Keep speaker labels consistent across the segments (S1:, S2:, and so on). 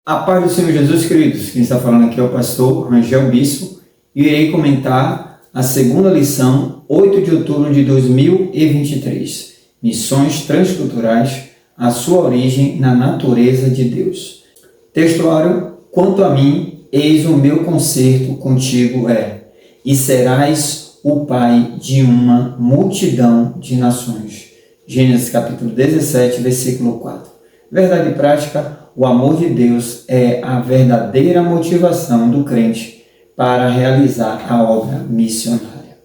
S1: A paz do Senhor Jesus, queridos. Quem está falando aqui é o pastor Rangel Bispo e irei comentar a segunda lição, 8 de outubro de 2023. Missões transculturais, a sua origem na natureza de Deus. Textuário: quanto a mim, eis o meu concerto contigo e serás o pai de uma multidão de nações. Gênesis capítulo 17, versículo 4. Verdade prática: o amor de Deus é a verdadeira motivação do crente para realizar a obra missionária.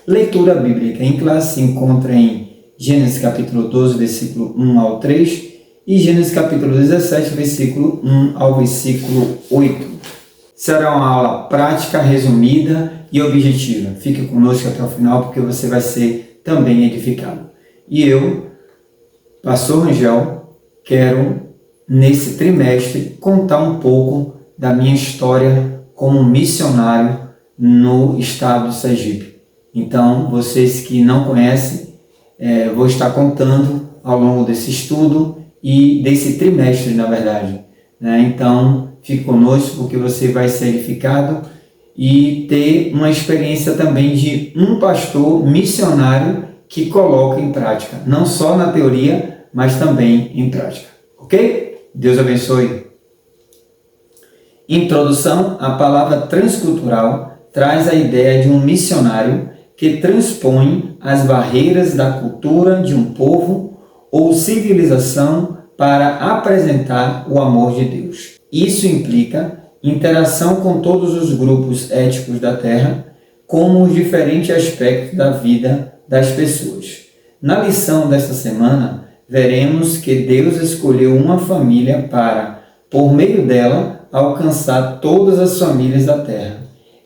S1: Leitura bíblica em classe se encontra em Gênesis capítulo 12, versículo 1 ao 3 e Gênesis capítulo 17, versículo 1 ao versículo 8. Será uma aula prática, resumida e objetiva. Fique conosco até o final porque você vai ser também edificado. E eu, pastor Rangel, quero nesse trimestre contar um pouco da minha história como missionário no estado do Sergipe. Então, vocês que não conhecem, vou estar contando ao longo desse estudo e desse trimestre, na verdade. Então, fique conosco porque você vai ser edificado e ter uma experiência também de um pastor missionário que coloca em prática, não só na teoria, mas também em prática. Ok? Deus abençoe. Introdução: a palavra transcultural traz a ideia de um missionário que transpõe as barreiras da cultura de um povo ou civilização para apresentar o amor de Deus. Isso implica interação com todos os grupos étnicos da Terra, como os diferentes aspectos da vida das pessoas. Na lição desta semana, veremos que Deus escolheu uma família para, por meio dela, alcançar todas as famílias da terra.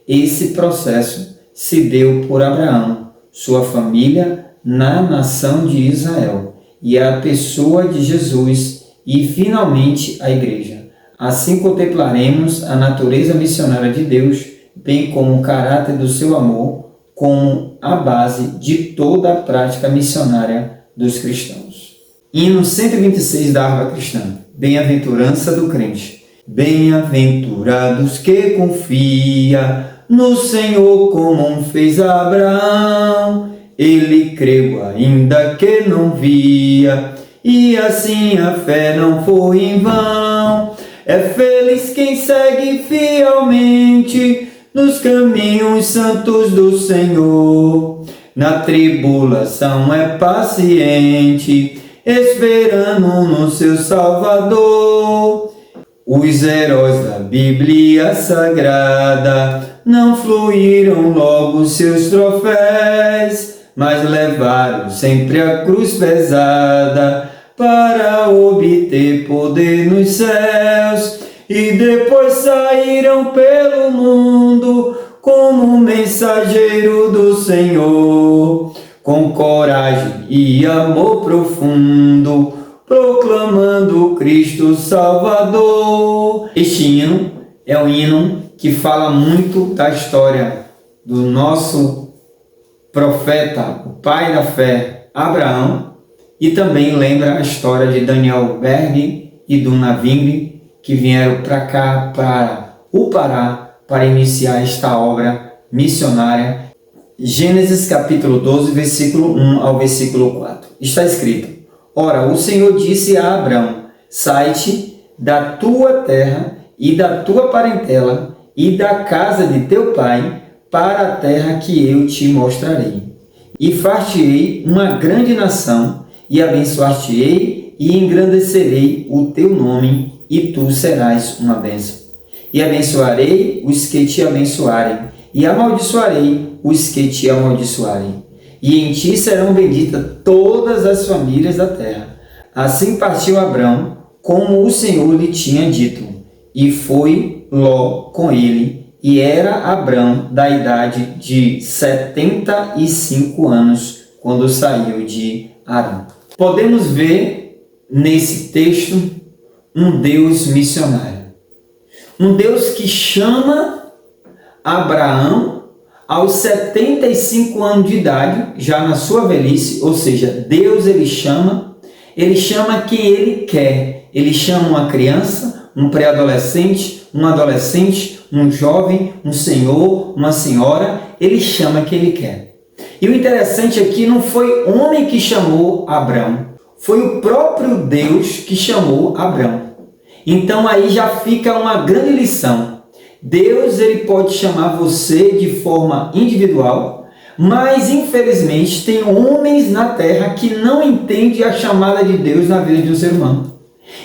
S1: Esse processo se deu por Abraão, sua família na nação de Israel, e a pessoa de Jesus e, finalmente, a igreja. Assim contemplaremos a natureza missionária de Deus, bem como o caráter do seu amor, como a base de toda a prática missionária dos cristãos. Hino 126 da Harpa Cristã. Bem-aventurança do crente. Bem-aventurados que confia no Senhor como fez Abraão. Ele creu ainda que não via, e assim a fé não foi em vão. É feliz quem segue fielmente nos caminhos santos do Senhor. Na tribulação é paciente, esperando no seu Salvador. Os heróis da Bíblia Sagrada não fluíram logo seus troféus, mas levaram sempre a cruz pesada para obter poder nos céus. E depois saíram pelo mundo como mensageiro do Senhor, com coragem e amor profundo, proclamando Cristo Salvador. Este hino é um hino que fala muito da história do nosso profeta, o pai da fé, Abraão, e também lembra a história de Daniel Berg e Duna Vingre, que vieram para cá, para o Pará, para iniciar esta obra missionária. Gênesis capítulo 12, versículo 1 ao versículo 4. Está escrito: Ora, o Senhor disse a Abrão: Sai-te da tua terra e da tua parentela e da casa de teu pai para a terra que eu te mostrarei. E far-te-ei uma grande nação, e abençoar-te-ei e engrandecerei o teu nome, e tu serás uma bênção. E abençoarei os que te abençoarem, e amaldiçoarei os que te amaldiçoarem. E em ti serão benditas todas as famílias da terra. Assim partiu Abrão, como o Senhor lhe tinha dito, e foi Ló com ele, e era Abrão da idade de 75 anos, quando saiu de Harã. Podemos ver nesse texto um Deus missionário. Um Deus que chama Abraão aos 75 anos de idade, já na sua velhice, ou seja, Deus ele chama quem ele quer. Ele chama uma criança, um pré-adolescente, um adolescente, um jovem, um senhor, uma senhora, ele chama quem ele quer. E o interessante aqui não foi homem que chamou Abrão, foi o próprio Deus que chamou Abrão. Então aí já fica uma grande lição. Deus ele pode chamar você de forma individual, mas infelizmente tem homens na terra que não entendem a chamada de Deus na vida de um ser humano.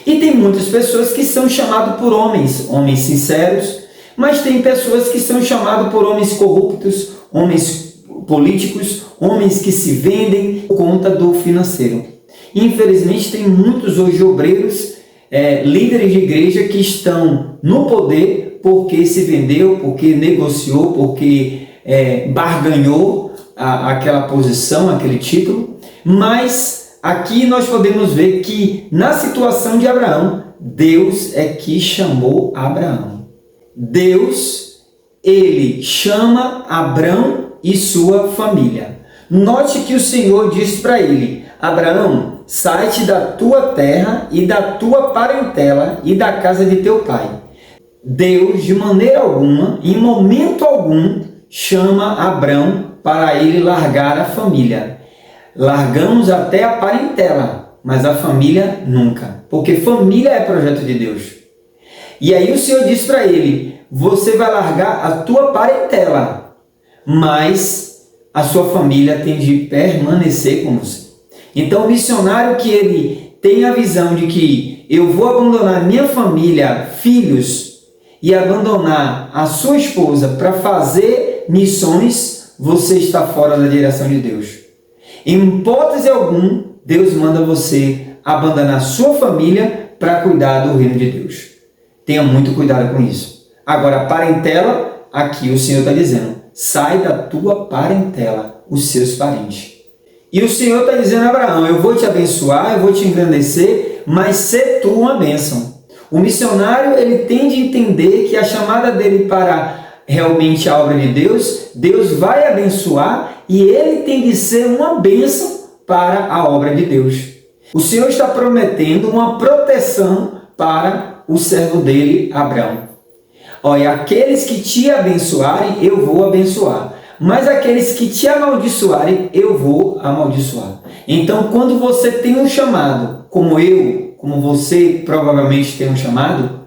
S1: E tem muitas pessoas que são chamadas por homens sinceros, mas tem pessoas que são chamadas por homens corruptos, homens políticos, homens que se vendem por conta do financeiro. Infelizmente tem muitos hoje obreiros, líderes de igreja que estão no poder porque se vendeu, porque negociou, porque barganhou aquela posição, aquele título. Mas aqui nós podemos ver que na situação de Abraão, Deus é que chamou Abraão. Deus, ele chama Abraão e sua família. Note que o Senhor diz para ele: Abraão, sai-te da tua terra e da tua parentela e da casa de teu pai. Deus, de maneira alguma, em momento algum, chama Abrão para ele largar a família. Largamos até a parentela, mas a família nunca, porque família é projeto de Deus. E aí o Senhor diz para ele: você vai largar a tua parentela, mas a sua família tem de permanecer com você. Então o missionário que ele tem a visão de que eu vou abandonar minha família, filhos, e abandonar a sua esposa para fazer missões, você está fora da direção de Deus. Em hipótese alguma, Deus manda você abandonar sua família para cuidar do reino de Deus. Tenha muito cuidado com isso. Agora, a parentela, aqui o Senhor está dizendo: sai da tua parentela, os seus parentes. E o Senhor está dizendo a Abraão: eu vou te abençoar, eu vou te engrandecer, mas ser tu uma bênção. O missionário ele tem de entender que a chamada dele para realmente a obra de Deus, Deus vai abençoar e ele tem de ser uma bênção para a obra de Deus. O Senhor está prometendo uma proteção para o servo dele, Abraão. Olha, aqueles que te abençoarem, eu vou abençoar. Mas aqueles que te amaldiçoarem, eu vou amaldiçoar. Então, quando você tem um chamado, como você provavelmente tem um chamado,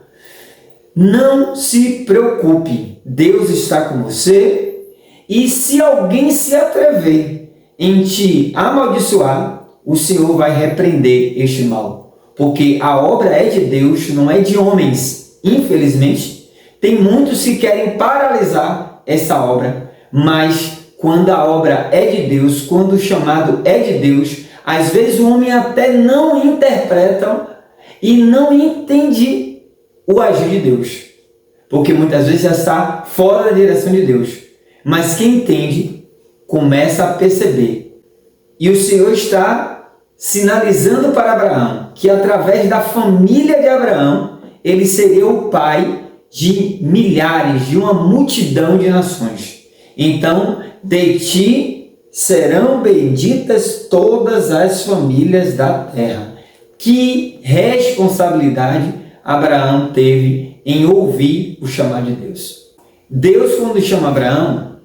S1: não se preocupe. Deus está com você. E se alguém se atrever em te amaldiçoar, o Senhor vai repreender este mal. Porque a obra é de Deus, não é de homens. Infelizmente, tem muitos que querem paralisar essa obra. Mas quando a obra é de Deus, quando o chamado é de Deus, às vezes o homem até não interpreta e não entende o agir de Deus. Porque muitas vezes já está fora da direção de Deus. Mas quem entende, começa a perceber. E o Senhor está sinalizando para Abraão que através da família de Abraão, ele seria o pai de milhares, de uma multidão de nações. Então, de ti serão benditas todas as famílias da terra. Que responsabilidade Abraão teve em ouvir o chamado de Deus. Deus, quando chama Abraão,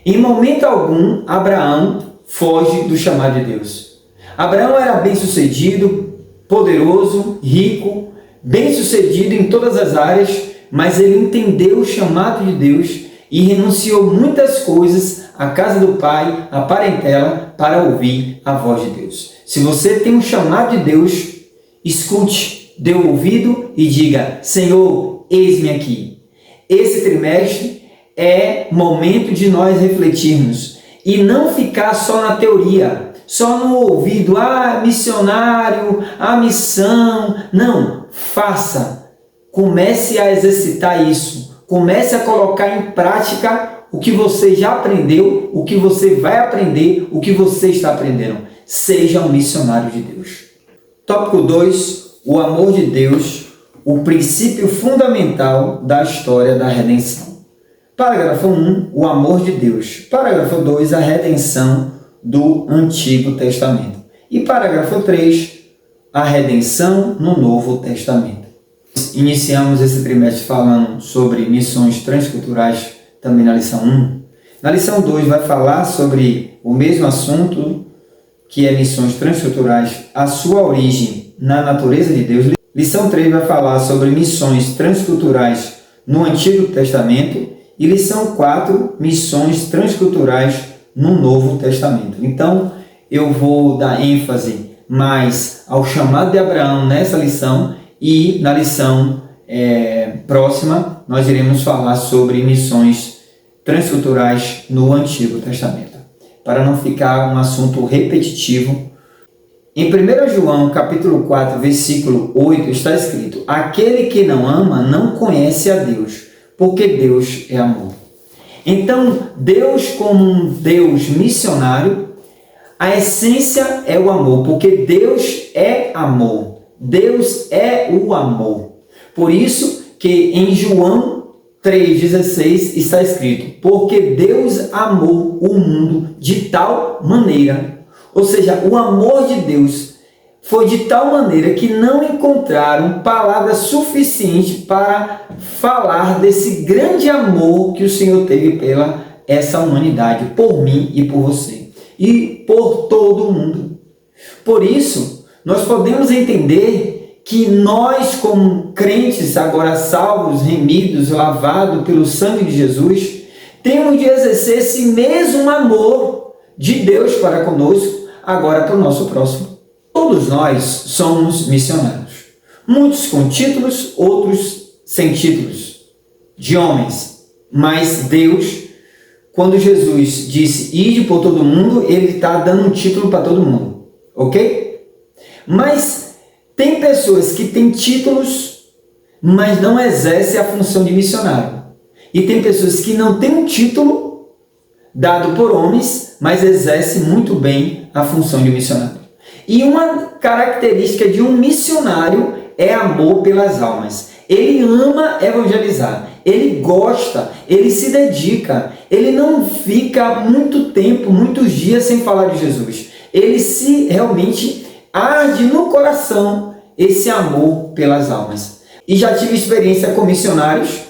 S1: em momento algum, Abraão foge do chamado de Deus. Abraão era bem-sucedido, poderoso, rico, bem-sucedido em todas as áreas, mas ele entendeu o chamado de Deus e renunciou muitas coisas, a casa do pai, a parentela, para ouvir a voz de Deus. Se você tem um chamado de Deus, escute, dê o ouvido e diga: Senhor, eis-me aqui. Esse trimestre é momento de nós refletirmos e não ficar só na teoria, só no ouvido, missionário, missão. Não, faça. Comece a exercitar isso. Comece a colocar em prática o que você já aprendeu, o que você vai aprender, o que você está aprendendo. Seja um missionário de Deus. Tópico 2. O amor de Deus, o princípio fundamental da história da redenção. Parágrafo 1. O amor de Deus. Parágrafo 2. A redenção do Antigo Testamento. E parágrafo 3. A redenção no Novo Testamento. iniciamos esse trimestre falando sobre missões transculturais, também na lição 1. Na lição 2 vai falar sobre o mesmo assunto, que é missões transculturais, a sua origem na natureza de Deus. Lição 3 vai falar sobre missões transculturais no Antigo Testamento. E lição 4, missões transculturais no Novo Testamento. Então, eu vou dar ênfase mais ao chamado de Abraão nessa lição, e na lição próxima nós iremos falar sobre missões transculturais no Antigo Testamento, para não ficar um assunto repetitivo. Em 1 João capítulo 4, versículo 8 está escrito: aquele que não ama não conhece a Deus, porque Deus é amor. Então, Deus como um Deus missionário, a essência é o amor, porque Deus é amor. Deus é o amor. Por isso que em João 3,16 está escrito: porque Deus amou o mundo de tal maneira. Ou seja, o amor de Deus foi de tal maneira que não encontraram palavras suficientes para falar desse grande amor que o Senhor teve pela essa humanidade, por mim e por você, e por todo mundo. Por isso, nós podemos entender que nós, como crentes, agora salvos, remidos, lavados pelo sangue de Jesus, temos de exercer esse mesmo amor de Deus para conosco, agora para o nosso próximo. Todos nós somos missionários, muitos com títulos, outros sem títulos, de homens. Mas Deus, quando Jesus disse ide por todo mundo, Ele está dando um título para todo mundo, ok? Mas tem pessoas que têm títulos, mas não exercem a função de missionário. E tem pessoas que não têm um título dado por homens, mas exercem muito bem a função de missionário. E uma característica de um missionário é amor pelas almas. Ele ama evangelizar, ele gosta, ele se dedica, ele não fica muito tempo, muitos dias sem falar de Jesus. Ele se realmente arde no coração esse amor pelas almas. E já tive experiência com missionários,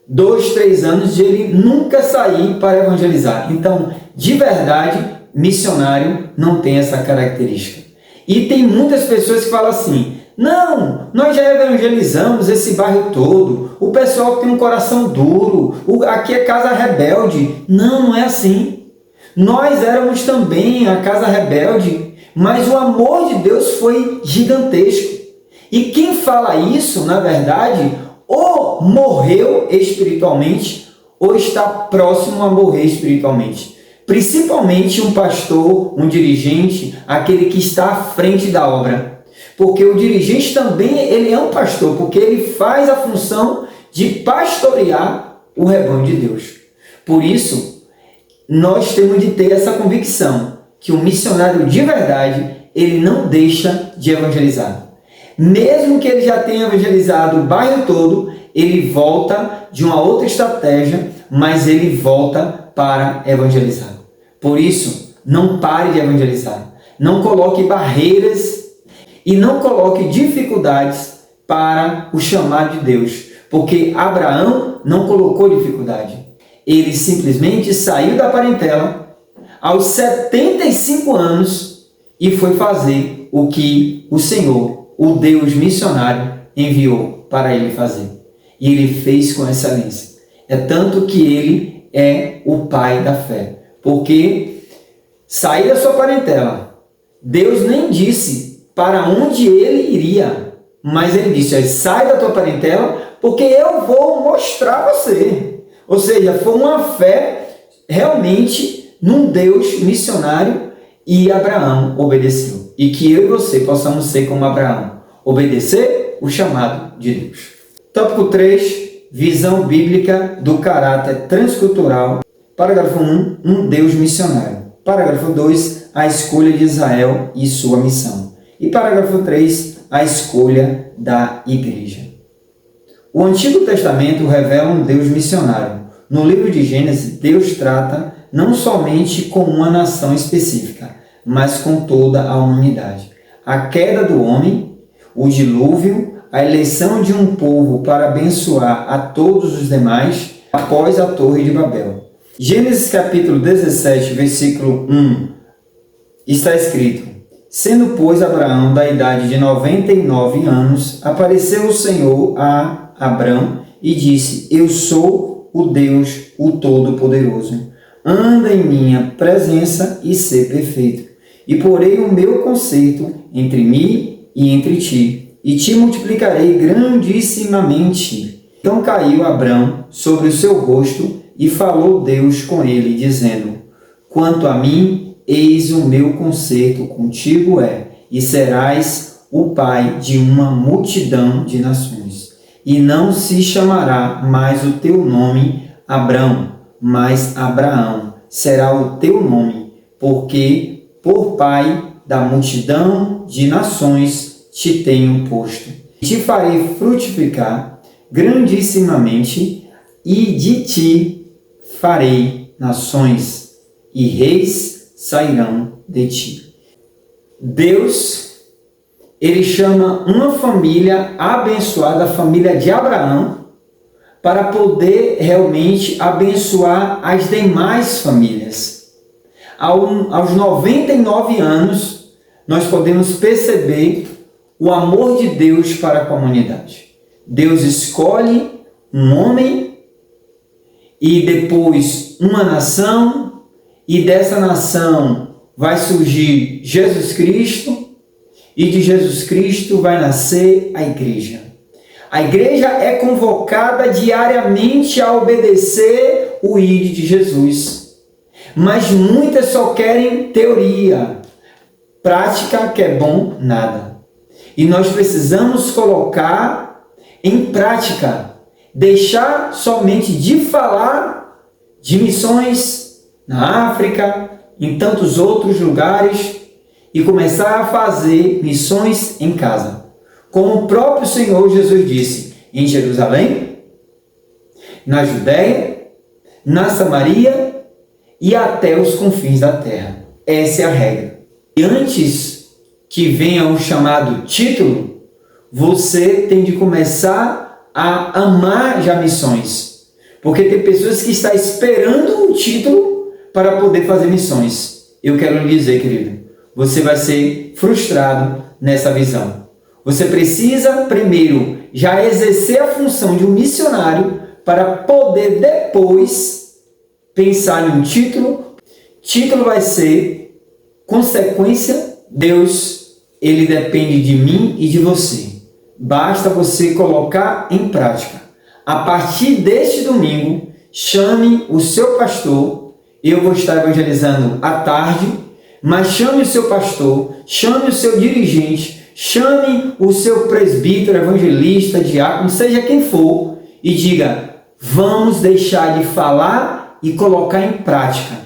S1: 2, 3 anos, de ele nunca sair para evangelizar. Então, de verdade, missionário não tem essa característica. E tem muitas pessoas que falam assim: não, nós já evangelizamos esse bairro todo, o pessoal tem um coração duro, aqui é casa rebelde. Não, não é assim. Nós éramos também a casa rebelde, mas o amor de Deus foi gigantesco. E quem fala isso, na verdade, ou morreu espiritualmente, ou está próximo a morrer espiritualmente. Principalmente um pastor, um dirigente, aquele que está à frente da obra. Porque o dirigente também, ele é um pastor, porque ele faz a função de pastorear o rebanho de Deus. Por isso, nós temos de ter essa convicção, que o missionário de verdade, ele não deixa de evangelizar. Mesmo que ele já tenha evangelizado o bairro todo, ele volta de uma outra estratégia, mas ele volta para evangelizar. Por isso, não pare de evangelizar. Não coloque barreiras e não coloque dificuldades para o chamado de Deus. Porque Abraão não colocou dificuldade. Ele simplesmente saiu da parentela aos 75 anos e foi fazer o que o Senhor, o Deus missionário, enviou para ele fazer. E ele fez com excelência. É tanto que ele é o pai da fé. Porque sair da sua parentela, Deus nem disse para onde ele iria, mas ele disse: sai da tua parentela, porque eu vou mostrar você. Ou seja, foi uma fé realmente num Deus missionário, e Abraão obedeceu. E que eu e você possamos ser como Abraão, obedecer o chamado de Deus. Tópico 3, visão bíblica do caráter transcultural. Parágrafo 1, um Deus missionário. Parágrafo 2, a escolha de Israel e sua missão. E parágrafo 3, a escolha da igreja. O Antigo Testamento revela um Deus missionário. No livro de Gênesis, Deus trata não somente com uma nação específica, mas com toda a humanidade. A queda do homem, o dilúvio, a eleição de um povo para abençoar a todos os demais após a Torre de Babel. Gênesis capítulo 17, versículo 1, está escrito: Sendo, pois, Abraão da idade de 99 anos, apareceu o Senhor a Abrão e disse: Eu sou o Deus, o Todo-Poderoso. Anda em minha presença e sê perfeito. E porei o meu conserto entre mim e entre ti, e te multiplicarei grandissimamente. Então caiu Abrão sobre o seu rosto, e falou Deus com ele, dizendo: Quanto a mim, eis o meu conserto contigo e serás o pai de uma multidão de nações. E não se chamará mais o teu nome Abrão, mas Abraão será o teu nome, porque por pai da multidão de nações te tenho posto. Te farei frutificar grandissimamente, e de ti farei nações, e reis sairão de ti. Deus, ele chama uma família abençoada, a família de Abraão, para poder realmente abençoar as demais famílias. Aos 99 anos, nós podemos perceber o amor de Deus para a comunidade. Deus escolhe um homem e depois uma nação, e dessa nação vai surgir Jesus Cristo, e de Jesus Cristo vai nascer a igreja. A igreja é convocada diariamente a obedecer o ID de Jesus. Mas muitas só querem teoria, prática, que é bom, nada. E nós precisamos colocar em prática, deixar somente de falar de missões na África, em tantos outros lugares, e começar a fazer missões em casa. Como o próprio Senhor Jesus disse, em Jerusalém, na Judéia, na Samaria e até os confins da terra. Essa é a regra. E antes que venha o chamado título, você tem de começar a amar já missões. Porque tem pessoas que estão esperando o título para poder fazer missões. Eu quero lhe dizer, querido, você vai ser frustrado nessa visão. Você precisa, primeiro, já exercer a função de um missionário para poder depois pensar em um título. Título vai ser consequência. Deus, ele depende de mim e de você. Basta você colocar em prática. A partir deste domingo, chame o seu pastor. Eu vou estar evangelizando à tarde, mas chame o seu pastor, chame o seu dirigente, chame o seu presbítero, evangelista, diácono, seja quem for, e diga: vamos deixar de falar e colocar em prática.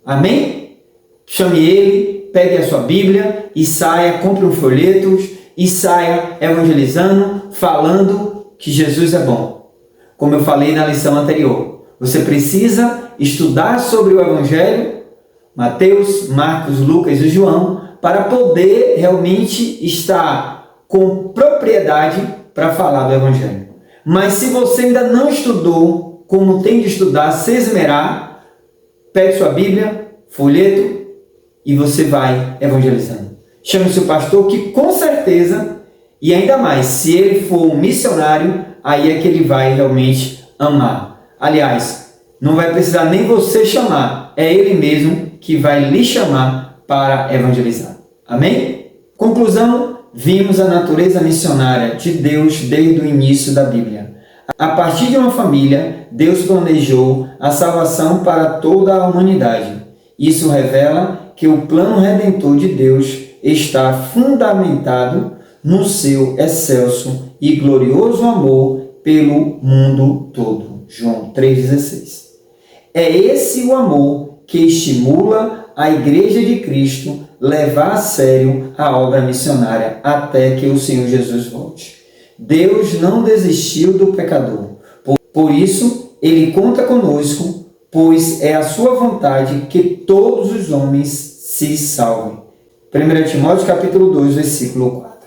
S1: Amém? Chame ele, pegue a sua Bíblia e saia, compre um folheto e saia evangelizando, falando que Jesus é bom. Como eu falei na lição anterior, você precisa estudar sobre o Evangelho, Mateus, Marcos, Lucas e João, para poder realmente estar com propriedade para falar do Evangelho. Mas se você ainda não estudou como tem de estudar, se esmerar, pegue sua Bíblia, folheto e você vai evangelizando. Chame o seu pastor, que com certeza, e ainda mais, se ele for um missionário, aí é que ele vai realmente amar. Aliás, não vai precisar nem você chamar, é ele mesmo que vai lhe chamar para evangelizar. Amém? Conclusão, vimos a natureza missionária de Deus desde o início da Bíblia. A partir de uma família, Deus planejou a salvação para toda a humanidade. Isso revela que o plano redentor de Deus está fundamentado no seu excelso e glorioso amor pelo mundo todo. João 3,16. É esse o amor que estimula a Igreja de Cristo levar a sério a obra missionária até que o Senhor Jesus volte. Deus não desistiu do pecador. Por isso, Ele conta conosco, pois é a sua vontade que todos os homens se salvem. 1 Timóteo capítulo 2, versículo 4.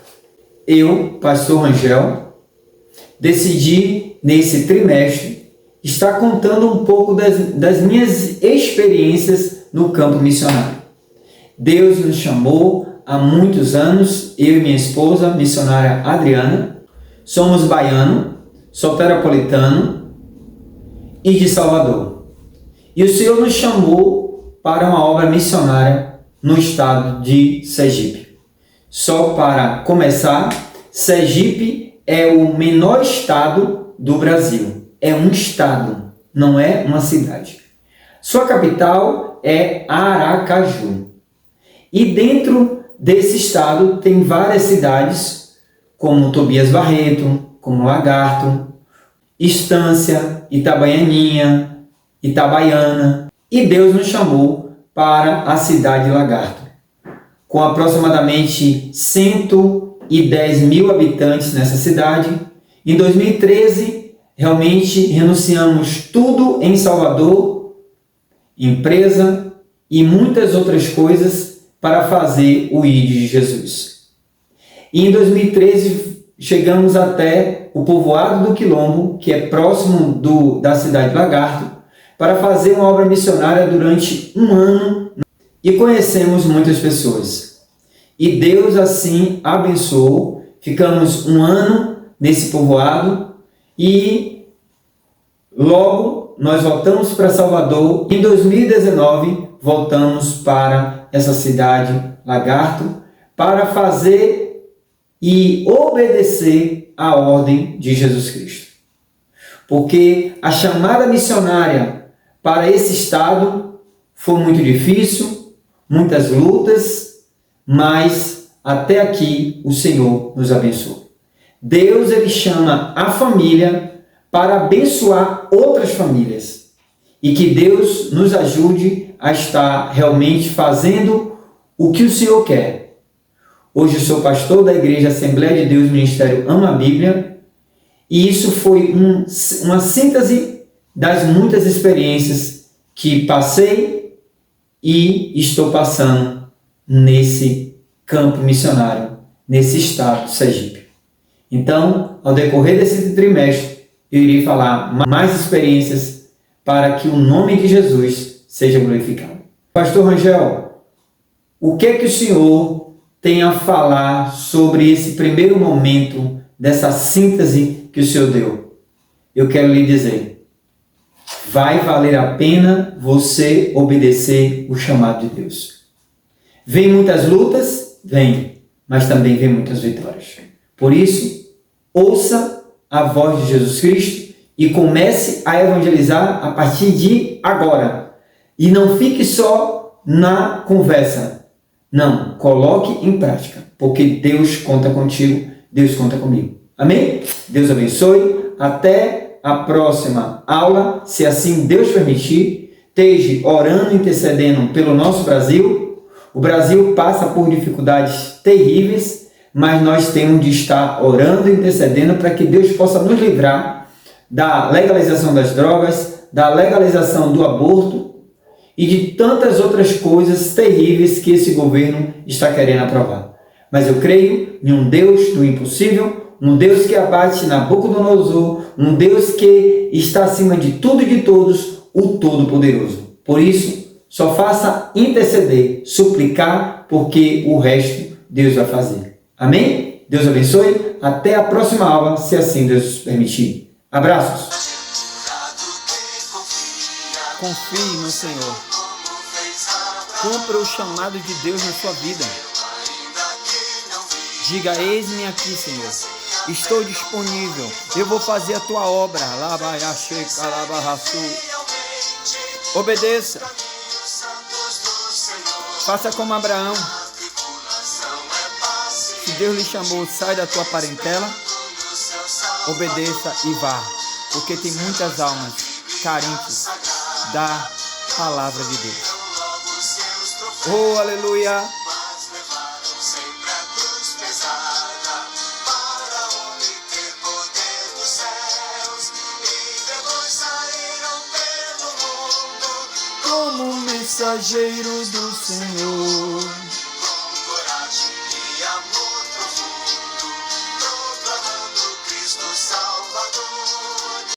S1: eu, pastor Rangel, decidi nesse trimestre estar contando um pouco das minhas experiências no campo missionário. Deus nos chamou há muitos anos, eu e minha esposa, missionária Adriana, somos baiano, soteropolitano e de Salvador. E o Senhor nos chamou para uma obra missionária no estado de Sergipe. Só para começar, Sergipe é o menor estado do Brasil. É um estado, não é uma cidade. Sua capital é Aracaju. E dentro desse estado tem várias cidades, como Tobias Barreto, como Lagarto, Estância, Itabaianinha, Itabaiana. E Deus nos chamou para a cidade de Lagarto, com aproximadamente 110 mil habitantes nessa cidade. Em 2013, realmente renunciamos tudo em Salvador, empresa e muitas outras coisas para fazer o ID de Jesus. E em 2013 chegamos até o povoado do Quilombo, que é próximo da cidade de Lagarto, para fazer uma obra missionária durante um ano e conhecemos muitas pessoas. E Deus assim abençoou, ficamos um ano nesse povoado e logo nós voltamos para Salvador. Em 2019 voltamos para essa cidade, Lagarto, para fazer e obedecer à ordem de Jesus Cristo. Porque a chamada missionária para esse estado foi muito difícil, muitas lutas, mas até aqui o Senhor nos abençoou. Deus, ele chama a família para abençoar outras famílias. E que Deus nos ajude a estar realmente fazendo o que o Senhor quer. Hoje eu sou pastor da Igreja Assembleia de Deus Ministério Ama a Bíblia. E isso foi uma síntese das muitas experiências que passei e estou passando nesse campo missionário, nesse estado de Sergipe. Então, ao decorrer desse trimestre, eu irei falar mais experiências para que o nome de Jesus seja glorificado. Pastor Rangel, o que é que o Senhor tem a falar sobre esse primeiro momento dessa síntese que o Senhor deu? Eu quero lhe dizer, vai valer a pena você obedecer o chamado de Deus. Vem muitas lutas? Vem, mas também vem muitas vitórias. Por isso, ouça a voz de Jesus Cristo e comece a evangelizar a partir de agora. E não fique só na conversa. Não, coloque em prática, porque Deus conta contigo, Deus conta comigo. Amém? Deus abençoe. Até a próxima aula, se assim Deus permitir. Esteja orando e intercedendo pelo nosso Brasil. O Brasil passa por dificuldades terríveis, mas nós temos de estar orando e intercedendo para que Deus possa nos livrar da legalização das drogas, da legalização do aborto e de tantas outras coisas terríveis que esse governo está querendo aprovar. Mas eu creio em um Deus do impossível, um Deus que abate Nabucodonosor, um Deus que está acima de tudo e de todos, o Todo-Poderoso. Por isso, só faça interceder, suplicar, porque o resto Deus vai fazer. Amém? Deus abençoe. Até a próxima aula, se assim Deus permitir. Abraços.
S2: Confie no Senhor. Cumpra o chamado de Deus na sua vida. Diga, eis-me aqui, Senhor. Estou disponível. Eu vou fazer a tua obra. Obedeça. Faça como Abraão. Se Deus lhe chamou, sai da tua parentela. Obedeça e vá, porque tem muitas almas carentes da palavra de Deus. Oh, aleluia! Como mensageiro do Senhor.